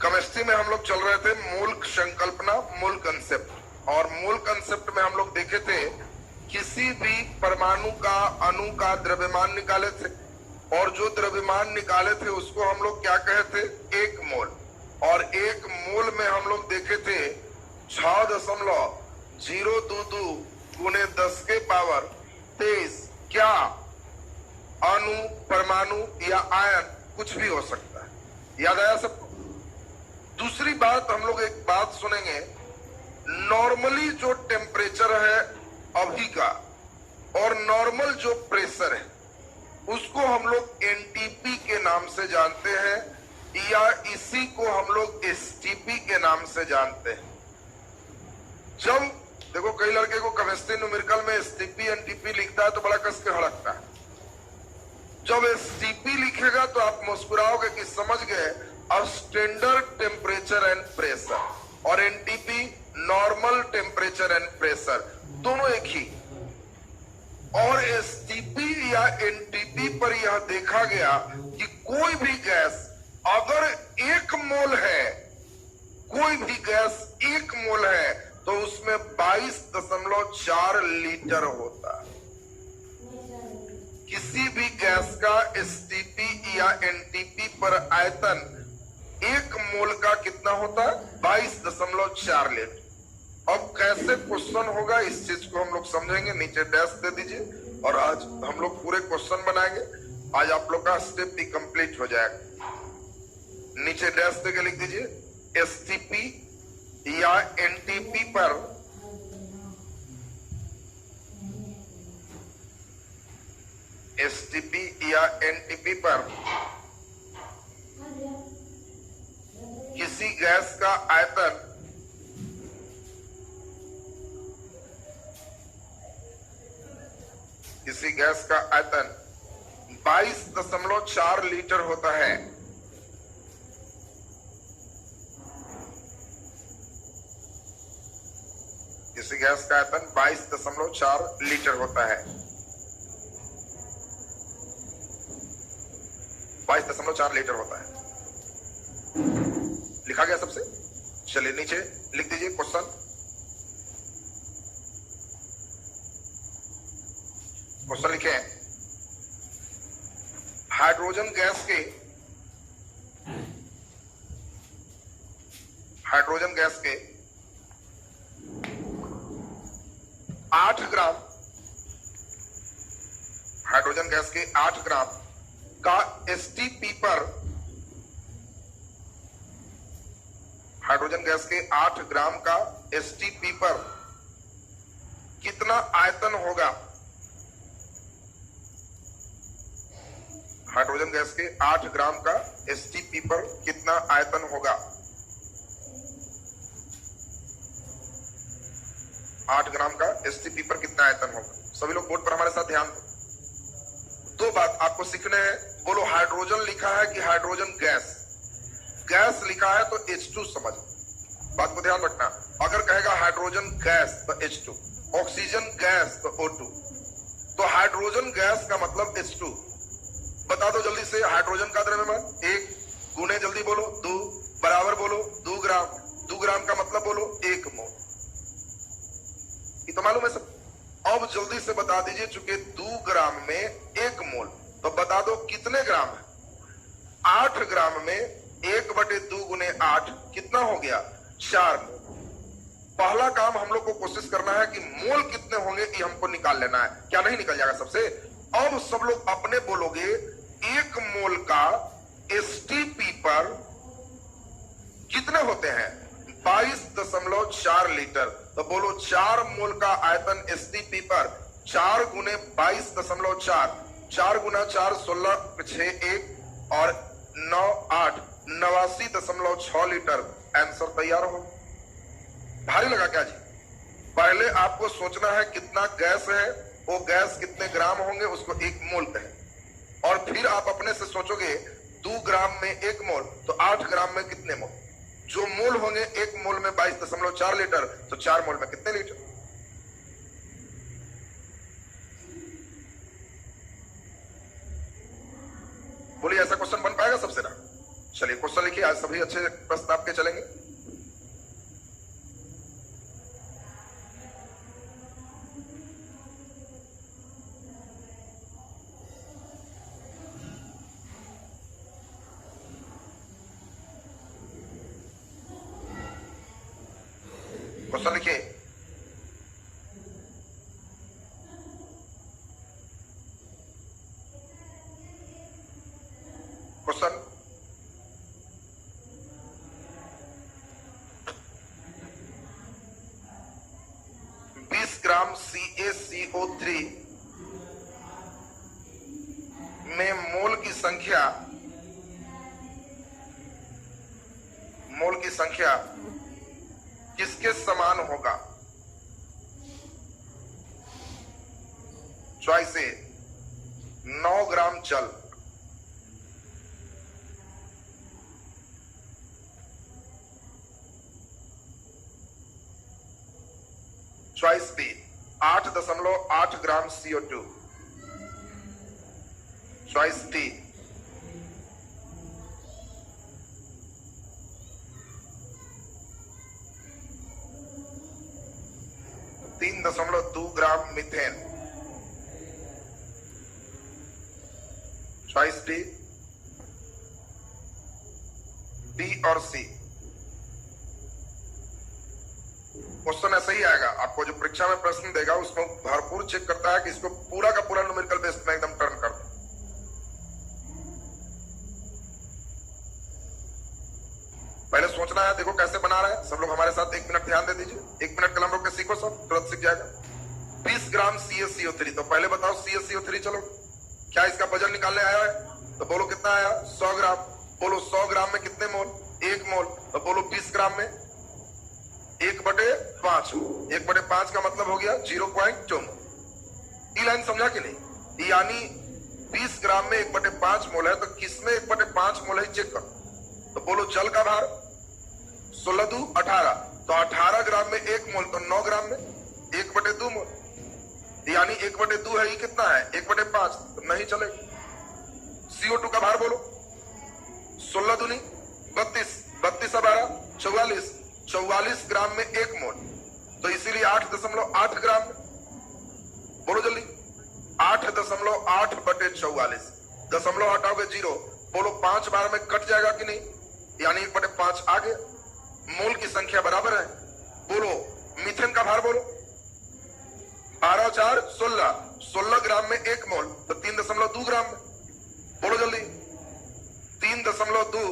Chemistry में हम लोग चल रहे थे मूल संकल्पना, मूल कंसेप्ट। और मूल कंसेप्ट में हम लोग देखे थे किसी भी परमाणु का, अणु का द्रव्यमान निकाले थे, और जो द्रव्यमान निकाले थे उसको हम लोग क्या कहे थे? एक मोल। और एक मोल में हम लोग देखे थे 6.022 गुने 10 के पावर 23 क्या अणु, परमाणु या आयन कुछ भी हो सकता है। याद आया सबको? दूसरी बात, हम लोग एक बात सुनेंगे, नॉर्मली जो टेम्परेचर है अभी का और नॉर्मल जो प्रेशर है उसको हम लोग एनटीपी के नाम से जानते हैं, या इसी को हम लोग एसटीपी के नाम से जानते हैं। जब देखो कई लड़के को केमिस्ट्री न्यूमेरिकल में एसटीपी एनटीपी लिखता है तो बड़ा कस के हड़कता है। जब एसटीपी लिखेगा तो आप मुस्कुराओगे कि समझ गए अब स्टैंडर्ड टेम्परेचर एंड प्रेशर, और NTP normal temperature and pressure, दोनों एक ही। और एसटीपी या एनटीपी पर यह देखा गया कि कोई भी गैस अगर 1 मोल है, कोई भी गैस 1 मोल है तो उसमें 22.4 लीटर होता है। किसी भी गैस का एसटीपी या एनटीपी पर आयतन 1 मोल का कितना होता है? 22.4 लीटर। अब कैसे क्वेश्चन होगा इस चीज को हम लोग समझेंगे। नीचे डैश दे दीजिए और आज हम लोग पूरे क्वेश्चन बनाएंगे। आज आप लोग का स्टेप भी कंप्लीट हो जाएगा। नीचे डैश देके लिख दीजिए एसटीपी या एनटीपी पर एसटीपी या एनटीपी पर किसी गैस का आयतन किसी गैस का आयतन 22.4 लीटर होता है। किसी गैस का आयतन 22.4 लीटर होता है। 22.4 लीटर होता है। लिखा गया सबसे? चलिए नीचे लिख दीजिए क्वेश्चन। क्वेश्चन लिखे हाइड्रोजन गैस के 8 ग्राम हाइड्रोजन गैस के 8 ग्राम का एसटीपी पर हाइड्रोजन गैस के 8 ग्राम का एसटीपी पर कितना आयतन होगा? हाइड्रोजन गैस के 8 ग्राम का एसटीपी पर कितना आयतन होगा? 8 ग्राम का एसटीपी पर कितना आयतन होगा? सभी लोग बोर्ड पर हमारे साथ ध्यान दो। 2 बात आपको सीखने हैं। बोलो हाइड्रोजन लिखा है कि हाइड्रोजन गैस? गैस लिखा है तो H2 समझ, बात को ध्यान रखना। अगर कहेगा हाइड्रोजन गैस तो H2, ऑक्सीजन गैस तो O2, तो हाइड्रोजन गैस का मतलब H2। बता दो जल्दी से हाइड्रोजन का द्रव्यमान 1 गुने, जल्दी बोलो 2 बराबर बोलो 2 ग्राम। 2 ग्राम का मतलब बोलो 1 मोल। ये तो मालूम है सब। अब जल्दी से बता दीजिए, चूंकि 2 ग्राम में 1 मोल, तो बता दो कितने ग्राम है? 8 ग्राम में 1/2 गुने 8 कितना हो गया? 4 मोल। पहला काम हम लोग को कोशिश करना है कि मोल कितने होंगे ये हमको निकाल लेना है। क्या नहीं निकल जाएगा सबसे? अब सब लोग अपने बोलोगे 1 मोल का एसटीपी पर कितने होते हैं? 22.4 लीटर। तो बोलो 4 मोल का आयतन एसटीपी पर 4 गुने 22.4, 4 गुना 4 16 6 1 और 9 8 89.6 लीटर। आंसर तैयार हो। भारी लगा क्या जी? पहले आपको सोचना है कितना गैस है, वो गैस कितने ग्राम होंगे उसको 1 मोल कहें, और फिर आप अपने से सोचोगे 2 ग्राम में 1 मोल तो 8 ग्राम में कितने मोल? जो मोल होंगे 1 मोल में 22.4 लीटर, तो 4 मोल में कितने लीटर? बोलिए ऐसा क्वेश्चन बन पाएगा सबसे ना? चलिए क्वेश्चन लिखिए, आज सभी अच्छे प्रश्न आपके चलेंगे। क्वेश्चन लिखिए। क्वेश्चन, ग्राम CaCO3 में मोल की संख्या किसके समान होगा? चॉइस ए 9 ग्राम जल, चॉइस बी 8.8 ग्राम CO2, चॉइस डी 3.2 ग्राम मीथेन, चॉइस डी, बी और सी। क्वेश्चन ऐसा ही आएगा, आपको जो परीक्षा में प्रश्न देगा उसको भरपूर चेक करता है कि इसको पूरा का पूरा न्यूमेरिकल बेस में एकदम टर्न कर दो। पहले सोचना है, देखो कैसे बना रहे हैं सब लोग हमारे साथ। 1 मिनट ध्यान दे दीजिए, 1 मिनट कलम रोक के सीखो, सब तुरंत सीख जाएगा। 20 ग्राम CaCO3, तो पहले बताओ CaCO3, चलो क्या इसका वजन निकालने आया है? तो बोलो कितना आया? 100 ग्राम। बोलो 100 ग्राम में कितने मोल? 1 मोल। तो बोलो 20 ग्राम में 1/5, 1/5 का मतलब हो गया 0.2। ये लाइन समझा कि नहीं? यानी 20 ग्राम में 1/5 मोल है, तो किसमें 1/5 मोल है चेक करो। तो बोलो जल का भार 16 दूं 18, तो 18 ग्राम में 1 मोल, तो 9 ग्राम में 1/2 मोल, यानी 1/2 है, ये कितना है? 1/5, तो नहीं चलेगा। CO2 का भार बोलो 16 दूनी 32, 32 और 12 44, 44 ग्राम में 1 मोल, तो इसीलिए 8.8 ग्राम में। बोलो जल्दी, 8.8/44, दशमलव हटाओगे 0, बोलो 5 बार में कट जाएगा कि नहीं? यानी 1/5 आ गया। मोल की संख्या बराबर है। बोलो मीथेन का भार बोलो 12 और 4 16, 16 ग्राम में 1 मोल, तो 3.2 ग्राम में। बोलो जल्दी, 3.2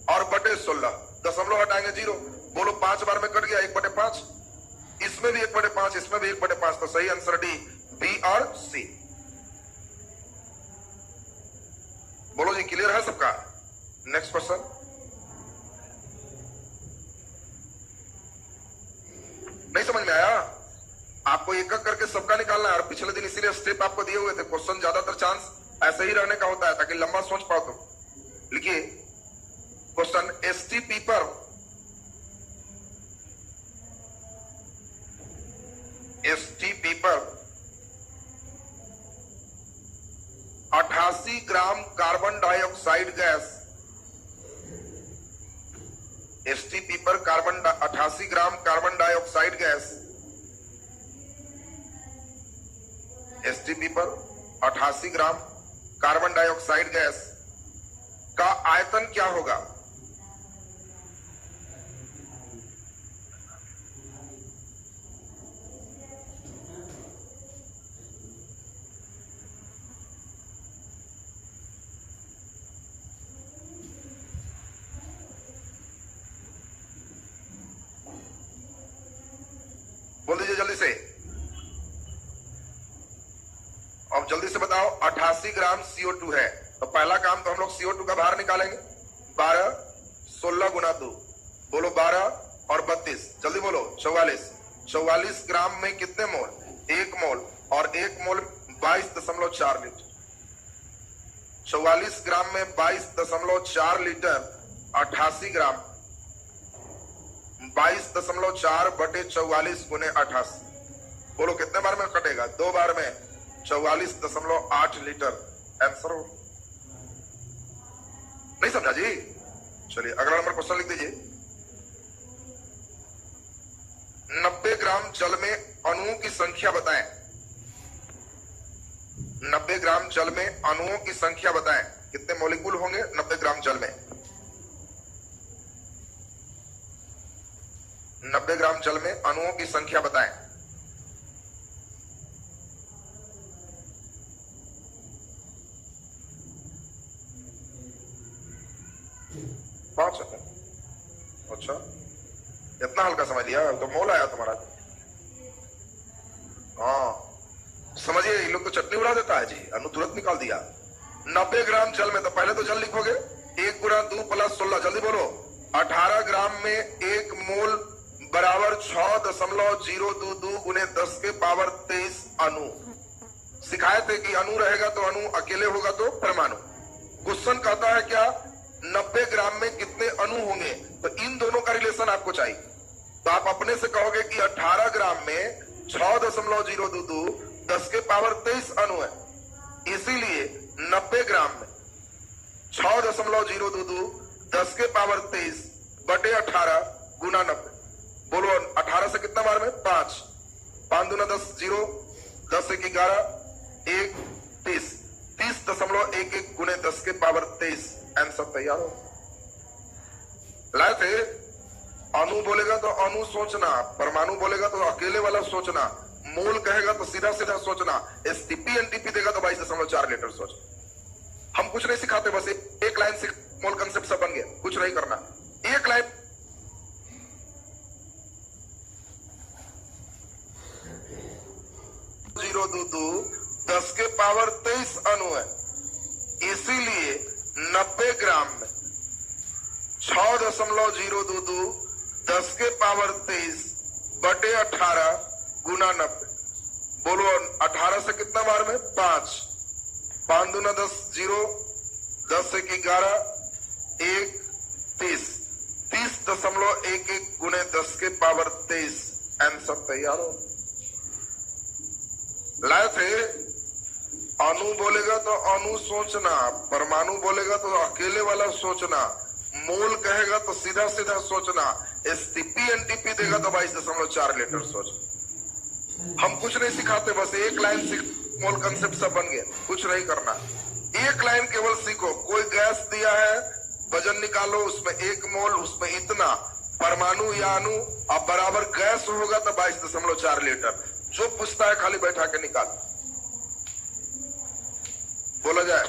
और बटे 16, दशमलव हटाएंगे 0, बोलो 5 बार में कट गया 1/5, इसमें भी 1/5, इसमें भी 1/5, तो सही आंसर डी, बी और सी। बोलो जी, क्लियर है सबका? Next question. नहीं समझ में आया? आपको एक एक करके सबका निकालना है, और पिछले दिन इसीलिए स्टेप आपको दिए हुए थे। क्वेश्चन ज्यादातर चांस ऐसे ही रहने का होता है ताकि लंबा सोच पाओ। तो लिखिए क्वेश्चन, ST पीपर 88 gram carbon dioxide gas, ST पीपर 88 gram carbon dioxide gas, ST पीपर 88 ग्राम कार्बन डाइऑक्साइड गैस का आयतन क्या होगा? बोल दीजिए जल्दी से। अब जल्दी से बताओ, 88 ग्राम CO2 है, तो पहला काम तो हम लोग CO2 का भार निकालेंगे। 12, 16 गुना 2, बोलो 12 और 32, जल्दी बोलो 44, 44 ग्राम में कितने मोल? 1 मोल, और 1 मोल 22.4 लीटर। 44 ग्राम में 22.4 लीटर, 88 ग्राम 22.4 बटे 44 गुने 88, बोलो कितने बार में कटेगा? 2 बार में 44.8 लीटर आंसर हो। नहीं समझा जी? चलिए अगला नंबर क्वेश्चन लिख दीजिए। 90 ग्राम जल में अणुओं की संख्या बताएं। 90 ग्राम जल में अणुओं की संख्या बताएं। कितने मॉलिक्यूल होंगे 90 ग्राम जल में? 90 ग्राम जल में अणुओं की संख्या बताएं। पांच। अच्छा, इतना हल्का समझ लिया तो मोल आया तुम्हारा। हाँ समझिए, ये लोग तो चटनी उड़ा देता है जी, अनु तुरंत निकाल दिया। 90 ग्राम जल में, तो पहले तो जल लिखोगे, 1 गुना 2 प्लस 16, जल्दी बोलो। 18 ग्राम में 1 मोल बराबर 6.022 गुने 10 के पावर 23 अणु। सिखाए थे कि अणु रहेगा तो अणु, अकेले होगा तो परमाणु। क्वेश्चन कहता है क्या 90 ग्राम में कितने अणु होंगे, तो इन दोनों का रिलेशन आपको चाहिए। तो आप अपने से कहोगे कि 18 ग्राम में 6.022 10 के पावर 23 अणु है, इसीलिए 90 ग्राम में 6.022 10 के पावर 23 बटे 18 गुना 90। बोलो 18 से कितना बार में? 5। 5 दूना 10, 0, 10 1 11, 1 30, 30.11 गुने 10 के पावर 23। आंसर तैयार हो। लाए थे। अणु बोलेगा तो अणु सोचना, परमाणु बोलेगा तो अकेले वाला सोचना, मोल कहेगा तो सीधा सीधा सोचना, एसटीपी एनटीपी देगा तो 22.4 लीटर सोच। हम कुछ नहीं सिखाते, बस एक लाइन से मोल कंसेप्ट सब बन गया, कुछ नहीं करना। एक लाइन 022 10 के पावर 23 अणु है, इसीलिए 90 ग्राम में 6.022 10 के पावर 23 बटे 18 गुना 90। बोलो 18 से कितना बार में? 5। 5 दूना 10, 0, 10 1 11, 1 30, 30.11 गुने 10 के पावर 23। आंसर तैयार हो। लाए थे। अणु बोलेगा तो अणु सोचना, परमाणु बोलेगा तो अकेले वाला सोचना, मोल कहेगा तो सीधा सीधा सोचना, एसटीपी एनटीपी देगा तो 22.4 लीटर सोच। हम कुछ नहीं सिखाते, बस एक लाइन सीख, मोल कंसेप्ट सब बन गया, कुछ नहीं करना। एक लाइन केवल सीखो। कोई गैस दिया है, वजन निकालो, उसमें 1 मोल, उसमें इतना, परमाणु या अणु, अब बराबर गैस होगा तो 22.4 लीटर। जो पूछता है खाली बैठा के निकाल, बोला जाए।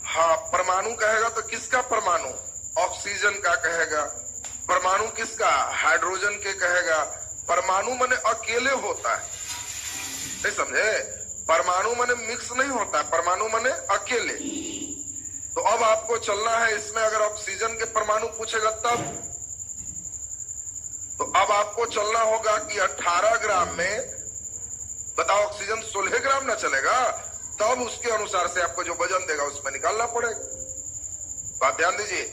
हाँ, परमाणु कहेगा तो किसका परमाणु? ऑक्सीजन का कहेगा। परमाणु किसका? हाइड्रोजन के कहेगा। परमाणु माने अकेले होता है, नहीं समझे? परमाणु माने मिक्स नहीं होता है, परमाणु माने अकेले। तो अब आपको चलना है इसमें, अगर ऑक्सीजन के परमाणु पूछेगा तब, तो अब आपको चलना होगा कि 18 ग्राम में बताओ ऑक्सीजन 16 ग्राम ना चलेगा, तब उसके अनुसार से आपको जो वजन देगा उसमें निकालना पड़ेगा। बात ध्यान दीजिए,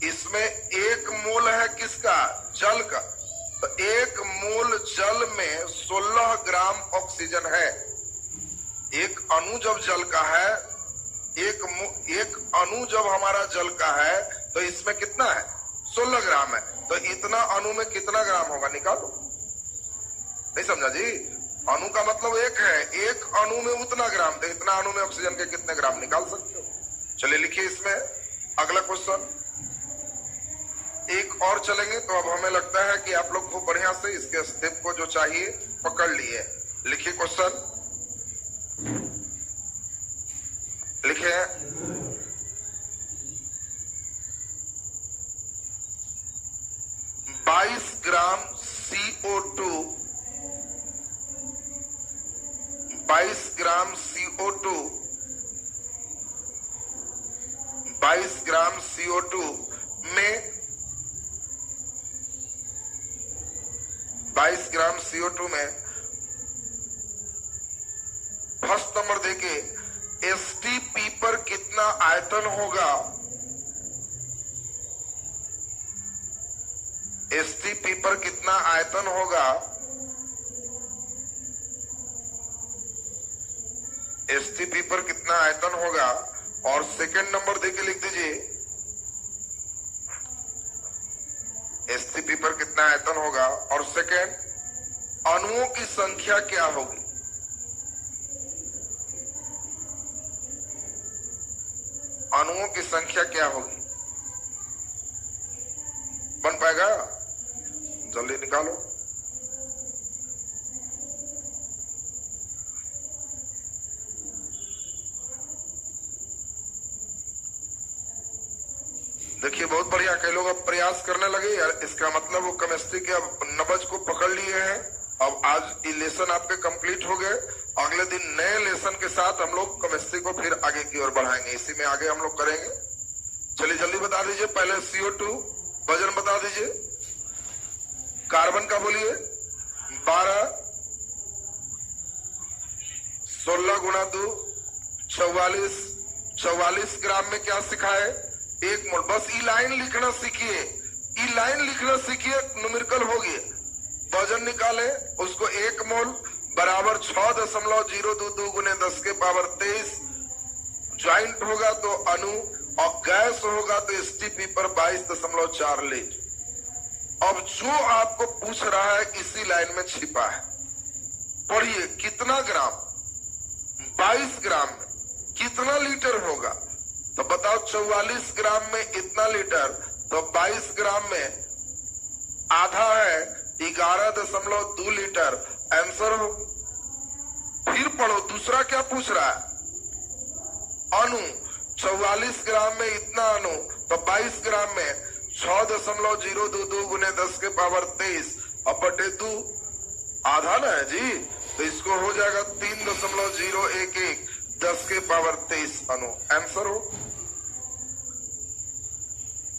इसमें 1 मोल है किसका? जल का। तो 1 मोल जल में 16 ग्राम ऑक्सीजन है। एक अणु जब जल का है, एक अणु जब हमारा जल का है, तो इसमें कितना है? 16 ग्राम है। तो इतना अणु में कितना ग्राम होगा निकालो। नहीं समझा जी? अणु का मतलब एक है, एक अणु में उतना ग्राम, तो इतना अणु में ऑक्सीजन के कितने ग्राम निकाल सकते हो। चलिए लिखिए इसमें अगला क्वेश्चन। एक और चलेंगे तो अब हमें लगता है कि आप लोग खूब बढ़िया से इसके स्टेप को जो चाहिए पकड़ लिए। लिखिए क्वेश्चन, लिखिए 22 ग्राम CO2, 22 ग्राम CO2, 22 ग्राम CO2 में 22 ग्राम CO2 में फर्स्ट नंबर देके STP पर कितना आयतन होगा? STP पर कितना आयतन होगा? STP पर कितना आयतन होगा और सेकंड नंबर देके लिख दीजिए एसटीपी पर कितना आयतन होगा, और सेकंड अणुओं की संख्या क्या होगी। अणुओं की संख्या क्या होगी, बन पाएगा? जल्दी निकालो। देखिए बहुत बढ़िया, कई लोग अब प्रयास करने लगे यार, इसका मतलब वो केमिस्ट्री के अब नब्ज को पकड़ लिए हैं। अब आज ये लेसन आपके कंप्लीट हो गए, अगले दिन नए लेसन के साथ हम लोग केमिस्ट्री को फिर आगे की ओर बढ़ाएंगे, इसी में आगे हम लोग करेंगे। चलिए जल्दी बता दीजिए, पहले CO2 वजन बता दीजिए, कार्बन का बोलिए 12, 16 गुणा 2 44, 44 ग्राम में क्या सिखाए, 1 मोल। बस ई लाइन लिखना सीखिए, ई लाइन लिखना सीखिए, न्यूमेरिकल हो गया। वजन निकाले, उसको 1 मोल बराबर 6.022 गुने 10 के पावर 23, ज्वाइंट होगा तो अणु, और गैस होगा तो एसटीपी पर 22.4 लीटर। अब जो आपको पूछ रहा है इसी लाइन में छिपा है, पढ़िए कितना ग्राम, 22 ग्राम में कितना लीटर होगा, तो बताओ 44 ग्राम में इतना लीटर, तो 22 ग्राम में आधा है 11.2 लीटर, आंसर हो। फिर पढ़ो दूसरा क्या पूछ रहा है, अणु 44 ग्राम में इतना अणु, तो 22 ग्राम में 6.022 गुने 10 के पावर 23 और बटे 2, आधा ना है जी, तो इसको हो जाएगा 3.011 10 के पावर 23 अणु, आंसर हो।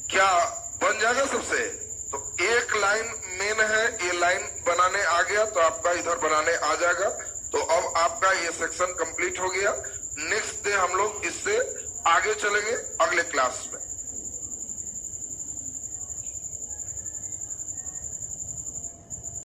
क्या बन जाएगा सबसे? तो एक लाइन मेन है, ये लाइन बनाने आ गया तो आपका इधर बनाने आ जाएगा। तो अब आपका ये सेक्शन कंप्लीट हो गया। नेक्स्ट डे हम लोग इससे आगे चलेंगे अगले क्लास में।